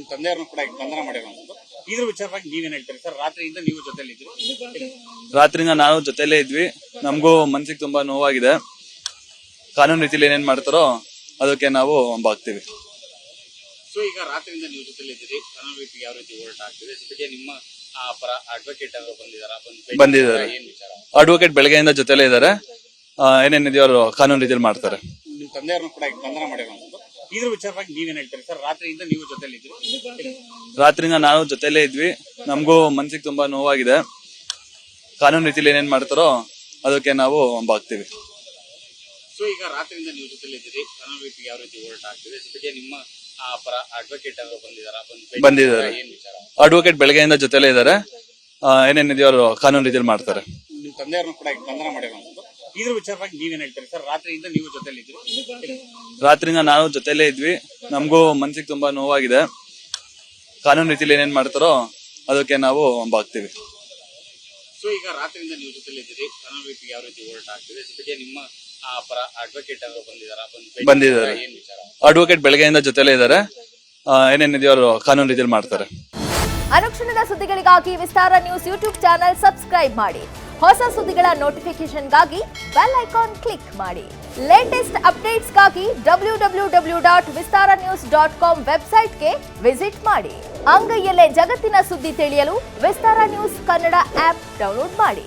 ನಿಮ್ಮ ತಂದೆಯವ್ರನ್ನ ಕೂಡ ಬಂಧನ ಮಾಡಿರುವಂತದ್ದು. ಇದ್ರ ವಿಚಾರವಾಗಿ ನೀವೇನ್ ಹೇಳ್ತೀರಿ ಸರ್? ರಾತ್ರಿಯಿಂದ ನೀವು ಜೊತೆಲಿ ಇದ್ರಿ? ರಾತ್ರಿಯಿಂದ ನಾವು ಜೊತೆಲೇ ಇದ್ವಿ. ನಮಗೂ ಮನ್ಸಿಗೆ ತುಂಬಾ ನೋವಾಗಿದೆ. ಕಾನೂನು ರೀತಿಯಲ್ಲಿ ಏನೇನ್ ಮಾಡ್ತಾರೋ ಅದಕ್ಕೆ ನಾವು ಬಾಗ್ತೀವಿ. ಸೊ ಈಗ ರಾತ್ರಿಯಿಂದ ನೀವು ಜೊತೆಲಿ ಇದ್ದೀರಿ, ಕಾನೂನು ರೀತಿ ಯಾವ ರೀತಿ ಹೋರಾಟ ಆಗ್ತಿದೆ, ಜೊತೆಗೆ ನಿಮ್ಮ ಪರ ಅಡ್ವೊಕೇಟ್ ಅವರು ಬಂದಿದ್ದಾರೆ. ಏನ್ ವಿಚಾರ? ಅಡ್ವೊಕೇಟ್ ಬೆಳಗ್ಗೆಯಿಂದ ಜೊತೆಲೇ ಇದ್ದಾರೆ. ಏನೇನಿದೆಯೋ ಅವರು ಕಾನೂನು ರೀತಿಯಲ್ಲಿ ಮಾಡ್ತಾರೆ. ನಿಮ್ಮ ತಂದೆಯವ್ರನ್ನ ಕೂಡ ಬಂಧನ ಮಾಡಿರುವಂತದ್ದು. ಇದ್ರ ವಿಚಾರವಾಗಿ ನೀವೇನ್ ಹೇಳ್ತೀರಿ ಸರ್? ರಾತ್ರಿಯಿಂದ ನೀವು ಜೊತೆಲಿ ಇದ್ರಿ? ರಾತ್ರಿಯಿಂದ ನಾವು ಜೊತೆಲೇ ಇದ್ವಿ. ನಮಗೂ ಮನ್ಸಿಗೆ ತುಂಬಾ ನೋವಾಗಿದೆ. ಕಾನೂನು ರೀತಿಯಲ್ಲಿ ಏನೇನ್ ಮಾಡ್ತಾರೋ ಅದಕ್ಕೆ ನಾವು ಬಾಗ್ತೀವಿ. ಸೊ ಈಗ ರಾತ್ರಿಯಿಂದ ನೀವು ಜೊತೆಲಿ ಇದ್ದೀರಿ, ಕಾನೂನು ರೀತಿ ಯಾವ ರೀತಿ ಹೋರಾಟ ಆಗ್ತಿದೆ, ಜೊತೆಗೆ ನಿಮ್ಮ ಪರ ಅಡ್ವೊಕೇಟ್ ಅವರು ಬಂದಿದ್ದಾರೆ. ಏನ್ ವಿಚಾರ? ಅಡ್ವೊಕೇಟ್ ಬೆಳಗ್ಗೆಯಿಂದ ಜೊತೆಲೇ ಇದ್ದಾರೆ. ಏನೇನಿದೆಯೋ ಅವರು ಕಾನೂನು ರೀತಿಯಲ್ಲಿ ಮಾಡ್ತಾರೆ. ನಿಮ್ಮ ತಂದೆಯವ್ರನ್ನ ಕೂಡ ಬಂಧನ ಮಾಡಿರುವಂತದ್ದು. ಇದ್ರ ವಿಚಾರವಾಗಿ ನೀವೇನ್ ಹೇಳ್ತೀರಿ ಸರ್? ರಾತ್ರಿಯಿಂದ ನೀವು ಜೊತೆಲಿ ಇದ್ರಿ? ರಾತ್ರಿಯಿಂದ ನಾವು ಜೊತೆಲೇ ಇದ್ವಿ. ನಮಗೂ ಮನ್ಸಿಗೆ ತುಂಬಾ ನೋವಾಗಿದೆ. ಕಾನೂನು ರೀತಿಯಲ್ಲಿ ಏನೇನ್ ಮಾಡ್ತಾರೋ ಅದಕ್ಕೆ ನಾವು ಬಾಗ್ತೀವಿ. ಸೊ ಈಗ ರಾತ್ರಿಯಿಂದ ನೀವು ಜೊತೆಲಿ ಇದ್ದೀರಿ, ಕಾನೂನು ರೀತಿ ಯಾವ ರೀತಿ ಹೋರಾಟ ಆಗ್ತಿದೆ, ಜೊತೆಗೆ ನಿಮ್ಮ ಪರ ಅಡ್ವೊಕೇಟ್ ಅವರು ಬಂದಿದ್ದಾರೆ. ಏನ್ ವಿಚಾರ? ಅಡ್ವೊಕೇಟ್ ಬೆಳಗ್ಗೆಯಿಂದ ಜೊತೆಲೇ ಇದ್ದಾರೆ. ಏನೇನಿದೆಯೋ ಅವರು ಕಾನೂನು ರೀತಿಯಲ್ಲಿ ಮಾಡ್ತಾರೆ. ಅನುಕ್ಷಣದ ಸುದ್ದಿಗಳಿಗಾಗಿ ವಿಸ್ತಾರ ನ್ಯೂಸ್ ಯೂಟ್ಯೂಬ್ ಚಾನೆಲ್ ಸಬ್ಸ್ಕ್ರೈಬ್ ಮಾಡಿ. ಹೊಸ ಸುದ್ದಿಗಳ ನೋಟಿಫಿಕೇಶನ್ಗಾಗಿ ಬೆಲ್ ಐಕಾನ್ ಕ್ಲಿಕ್ ಮಾಡಿ. ಲೇಟೆಸ್ಟ್ ಅಪ್ಡೇಟ್ಸ್ಗಾಗಿ www.vistaranews.com ವೆಬ್ಸೈಟ್ಗೆ ವಿಸಿಟ್ ಮಾಡಿ. ಅಂಗೈಯಲ್ಲೇ ಜಗತ್ತಿನ ಸುದ್ದಿ ತಿಳಿಯಲು ವಿಸ್ತಾರ ನ್ಯೂಸ್ ಕನ್ನಡ ಆಪ್ ಡೌನ್ಲೋಡ್ ಮಾಡಿ.